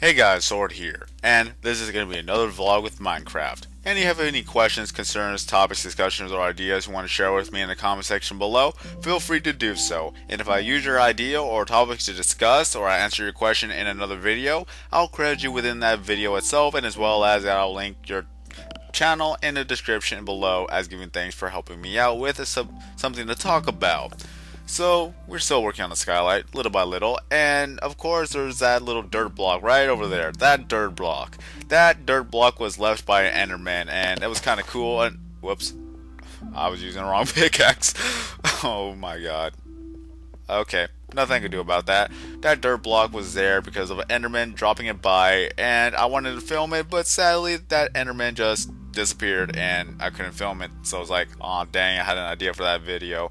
Hey guys, Sword here, and this is going to be another vlog with Minecraft. And if you have any questions, concerns, topics, discussions, or ideas you want to share with me in the comment section below, feel free to do so. And if I use your idea or topics to discuss, or I answer your question in another video, I'll credit you within that video itself, and as well as I'll link your channel in the description below as giving thanks for helping me out with something to talk about. So we're still working on the skylight little by little, and of course there's that little dirt block right over there. That dirt block was left by an enderman, and it was kind of cool. And whoops, I was using the wrong pickaxe. Oh my god. Okay, nothing I could do about that. That dirt block was there because of an enderman dropping it by, and I wanted to film it, but sadly that enderman just disappeared and I couldn't film it. So I was like, oh dang, I had an idea for that video.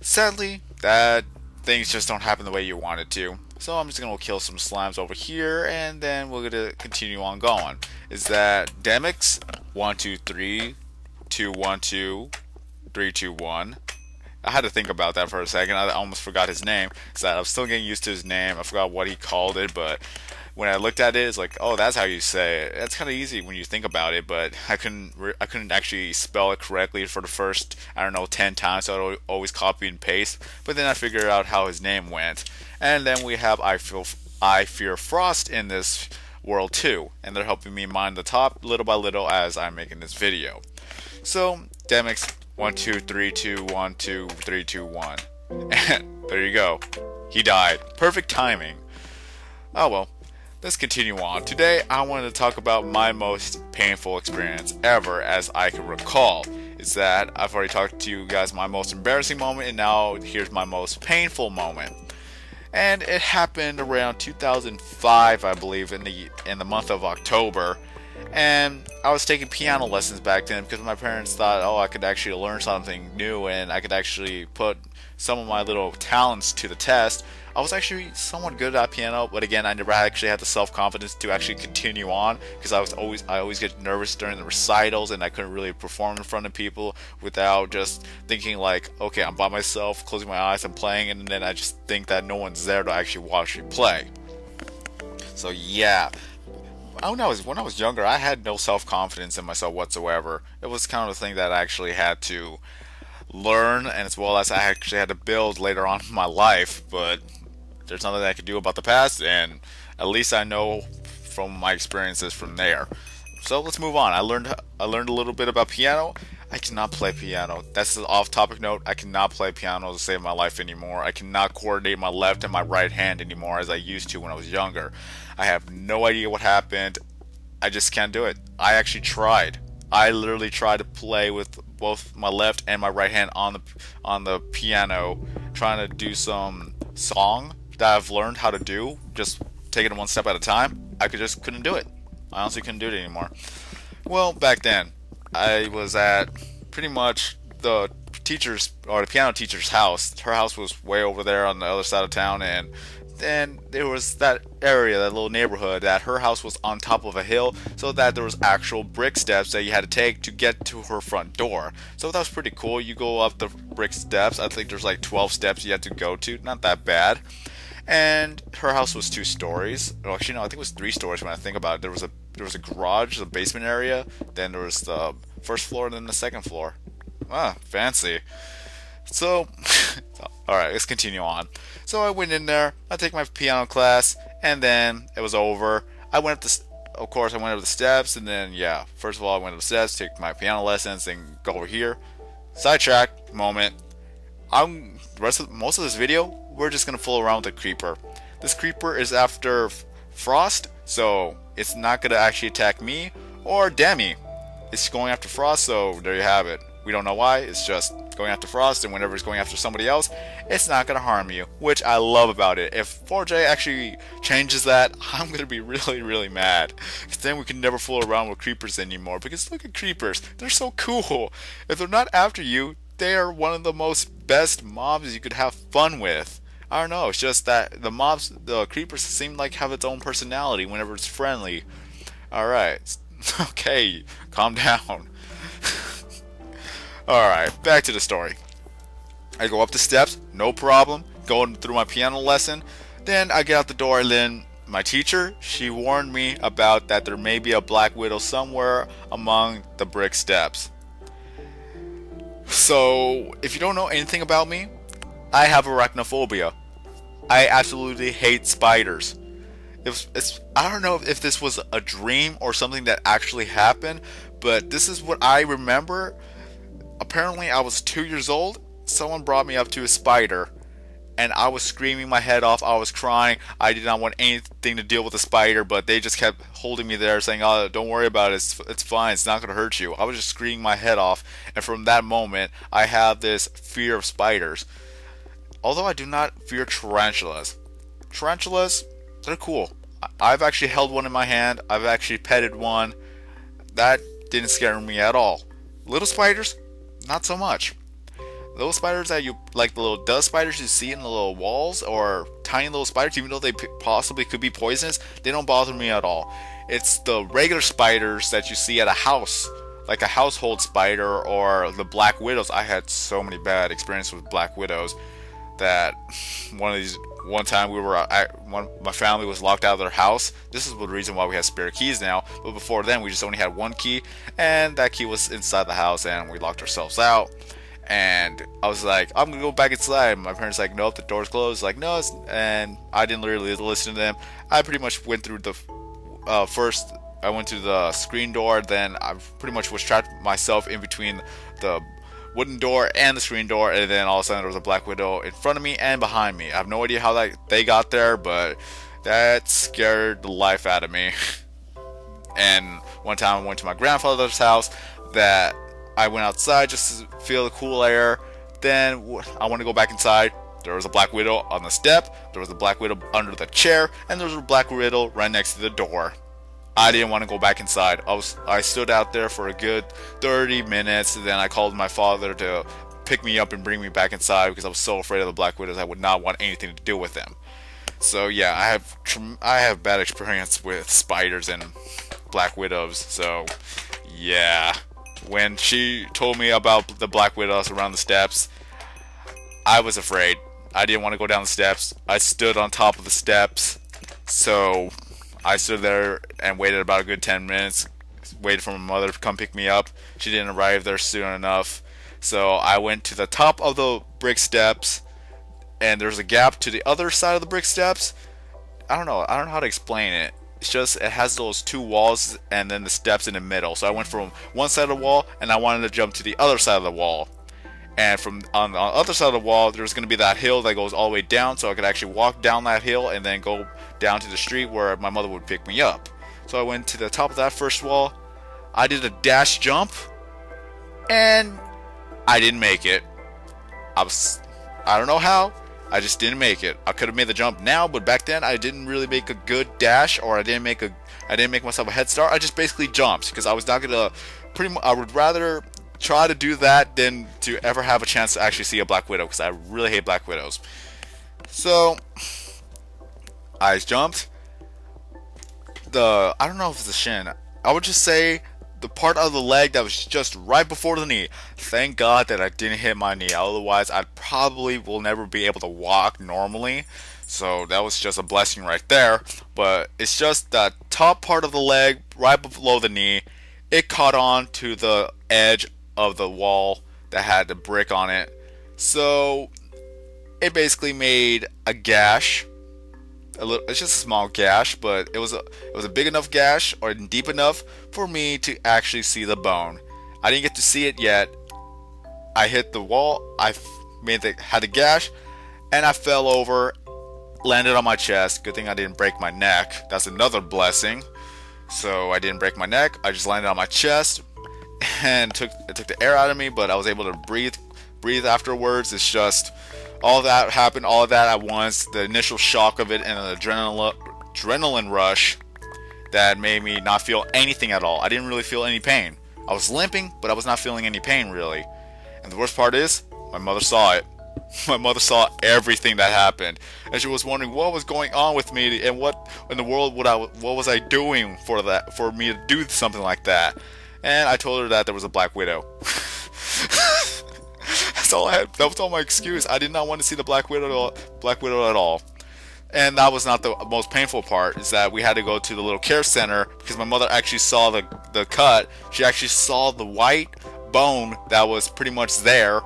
Sadly, that things just don't happen the way you want it to. So I'm just gonna kill some slimes over here, and then we're gonna continue on going. Is that Demix 123 212 321? I had to think about that for a second. I almost forgot his name. So I'm still getting used to his name. I forgot what he called it, but when I looked at it, it's like, oh, that's how you say it. That's kind of easy when you think about it, but I couldn't actually spell it correctly for the first, I don't know, 10 times. So I'd always copy and paste. But then I figured out how his name went, and then we have I Fear Frost in this world too, and they're helping me mine the top little by little as I'm making this video. So Demix 123212321, and there you go. He died. Perfect timing. Oh well. Let's continue on. Today, I wanted to talk about my most painful experience ever, as I can recall. Is that I've already talked to you guys my most embarrassing moment, and now here's my most painful moment. And it happened around 2005, I believe, in the month of October. And I was taking piano lessons back then because my parents thought, oh, I could actually learn something new and I could actually put some of my little talents to the test. I was actually somewhat good at piano, but again, I never actually had the self-confidence to actually continue on because I always get nervous during the recitals, and I couldn't really perform in front of people without just thinking like, okay, I'm by myself, closing my eyes, I'm playing, and then I just think that no one's there to actually watch me play. So yeah. When I was younger, I had no self-confidence in myself whatsoever. It was kind of a thing that I actually had to learn, and as well as I actually had to build later on in my life, but there's nothing I could do about the past, and at least I know from my experiences from there. So let's move on. I learned a little bit about piano. I cannot play piano. That's an off-topic note. I cannot play piano to save my life anymore. I cannot coordinate my left and my right hand anymore as I used to when I was younger. I have no idea what happened. I just can't do it. I actually tried. I literally tried to play with both my left and my right hand on the piano, trying to do some song that I've learned how to do, just taking it one step at a time. I just couldn't do it. I honestly couldn't do it anymore. Well, back then, I was at pretty much the teacher's, or the piano teacher's house. Her house was way over there on the other side of town, and then there was that area, that little neighborhood, that her house was on top of a hill, so that there was actual brick steps that you had to take to get to her front door. So that was pretty cool. You go up the brick steps. I think there's like 12 steps you had to go to. Not that bad. And her house was 2 stories. Well, actually, no, I think it was 3 stories when I think about it. There was a garage, the basement area, then there was the first floor, and then the second floor. Ah, fancy. So, alright, let's continue on. So I went in there, I took my piano class, and then it was over. I went up the steps, and then, yeah, first of all, I went up the steps, took my piano lessons, and go over here. Sidetrack moment. Most of this video, we're just gonna fool around with the creeper. This creeper is after Frost, so it's not gonna actually attack me or Demi. It's going after Frost, so there you have it. We don't know why, it's just going after Frost, and whenever it's going after somebody else, it's not gonna harm you, which I love about it. If 4J actually changes that, I'm gonna be really, really mad. Because then we can never fool around with creepers anymore, because look at creepers, they're so cool. If they're not after you, they are one of the most best mobs you could have fun with. I don't know, it's just that the creepers seem like have its own personality whenever it's friendly. Alright, okay, calm down. Alright, back to the story. I go up the steps, no problem, going through my piano lesson. Then I get out the door, and then my teacher, she warned me about that there may be a black widow somewhere among the brick steps. So, if you don't know anything about me, I have arachnophobia. I absolutely hate spiders. I don't know if this was a dream or something that actually happened, but this is what I remember. Apparently, I was 2 years old. Someone brought me up to a spider, and I was screaming my head off. I was crying. I did not want anything to deal with the spider, but they just kept holding me there, saying, "Oh, don't worry about it. It's fine. It's not going to hurt you." I was just screaming my head off, and from that moment, I have this fear of spiders. Although I do not fear tarantulas. Tarantulas, they're cool. I've actually held one in my hand. I've actually petted one. That didn't scare me at all. Little spiders, not so much. Those spiders that you like, the little dust spiders you see in the little walls, or tiny little spiders, even though they possibly could be poisonous, they don't bother me at all. It's the regular spiders that you see at a house, like a household spider, or the black widows. I had so many bad experiences with black widows that one time my family was locked out of their house. This is the reason why we have spare keys now, but before then we just only had one key, and that key was inside the house, and we locked ourselves out. And I was like, I'm gonna go back inside. My parents like, nope, the door's closed. Like, no, and I didn't really listen to them. I pretty much went through the first. I went to the screen door. Then I pretty much was trapped myself in between the wooden door and the screen door. And then all of a sudden there was a black widow in front of me and behind me. I have no idea how they got there, but that scared the life out of me. And one time I went to my grandfather's house. That I went outside just to feel the cool air. Then I want to go back inside. There was a black widow on the step. There was a black widow under the chair, and there was a black widow right next to the door. I didn't want to go back inside. I stood out there for a good 30 minutes. Then I called my father to pick me up and bring me back inside because I was so afraid of the black widows. I would not want anything to do with them. So yeah, I have bad experience with spiders and black widows. So yeah. When she told me about the black widows around the steps, I was afraid. I didn't want to go down the steps. I stood on top of the steps. So I stood there and waited about a good 10 minutes. Waited for my mother to come pick me up. She didn't arrive there soon enough. So I went to the top of the brick steps, and there's a gap to the other side of the brick steps. I don't know how to explain it. It's just, it has those two walls and then the steps in the middle. So I went from one side of the wall, and I wanted to jump to the other side of the wall. And from on the other side of the wall, there's going to be that hill that goes all the way down, so I could actually walk down that hill and then go down to the street where my mother would pick me up. So I went to the top of that first wall. I did a dash jump, and I didn't make it. I don't know how. I just didn't make it. I could have made the jump now, but back then I didn't really make a good dash, or I didn't make myself a head start. I just basically jumped because I was not gonna. I would rather try to do that than to ever have a chance to actually see a black widow, because I really hate black widows. So I jumped. I don't know if it's the shin. I would just say the part of the leg that was just right before the knee. Thank God that I didn't hit my knee. Otherwise, I probably will never be able to walk normally. So that was just a blessing right there. But it's just that top part of the leg right below the knee. It caught on to the edge of the wall that had the brick on it. So it basically made a gash. It's just a small gash, but it was a big enough gash, or deep enough for me to actually see the bone. I didn't get to see it yet. I hit the wall. I had a gash, and I fell over, landed on my chest. Good thing I didn't break my neck. That's another blessing. So I didn't break my neck. I just landed on my chest, and it took the air out of me. But I was able to breathe afterwards. It's just, all that happened, all of that at once. The initial shock of it and an adrenaline rush that made me not feel anything at all. I didn't really feel any pain. I was limping, but I was not feeling any pain really. And the worst part is, my mother saw it. My mother saw everything that happened, and she was wondering what was going on with me, and what in the world what was I doing for me to do something like that. And I told her that there was a black widow. That's all I had. That was all my excuse. I did not want to see the black widow at all. And that was not the most painful part, is that we had to go to the little care center because my mother actually saw the cut. She actually saw the white bone that was pretty much there,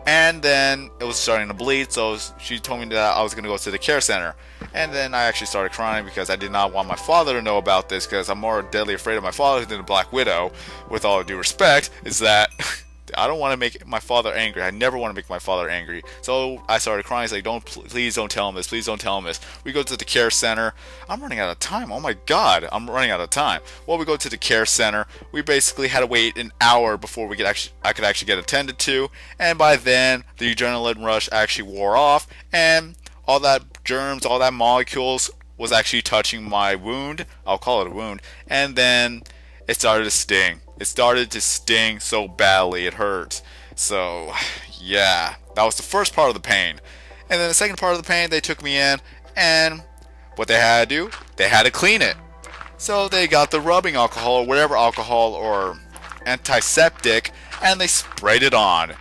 and then it was starting to bleed, so she told me that I was going to go to the care center. And then I actually started crying because I did not want my father to know about this, because I'm more deadly afraid of my father than the Black Widow, with all due respect, is that I don't want to make my father angry. I never want to make my father angry. So I started crying. He's like, please don't tell him this. Please don't tell him this. We go to the care center. I'm running out of time. Oh my God, I'm running out of time. Well, we go to the care center. We basically had to wait an hour before I could actually get attended to. And by then, the adrenaline rush actually wore off, and all that germs, all that molecules was actually touching my wound. I'll call it a wound. And then it started to sting. It started to sting so badly, it hurt. So, yeah, that was the first part of the pain. And then the second part of the pain, they took me in, and what they had to do, they had to clean it. So they got the rubbing alcohol, or whatever alcohol, or antiseptic, and they sprayed it on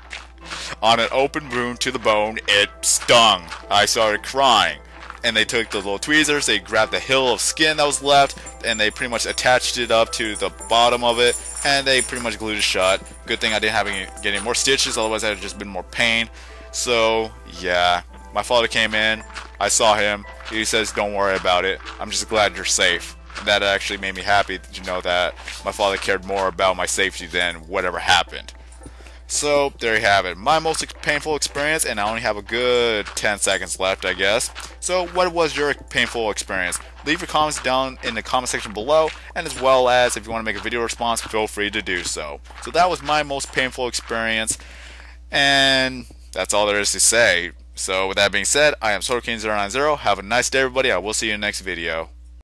an open wound to the bone. It stung. I started crying. And they took the little tweezers, they grabbed the hill of skin that was left, and they pretty much attached it up to the bottom of it, and they pretty much glued it shut. Good thing I didn't have get any more stitches, otherwise I would have just been more pain. So, yeah. My father came in, I saw him, he says, don't worry about it, I'm just glad you're safe. And that actually made me happy to know that my father cared more about my safety than whatever happened. So, there you have it. My most painful experience, and I only have a good 10 seconds left, I guess. So, what was your painful experience? Leave your comments down in the comment section below, and as well as, if you want to make a video response, feel free to do so. So, that was my most painful experience, and that's all there is to say. So, with that being said, I am SotoKing090. Have a nice day, everybody. I will see you in the next video.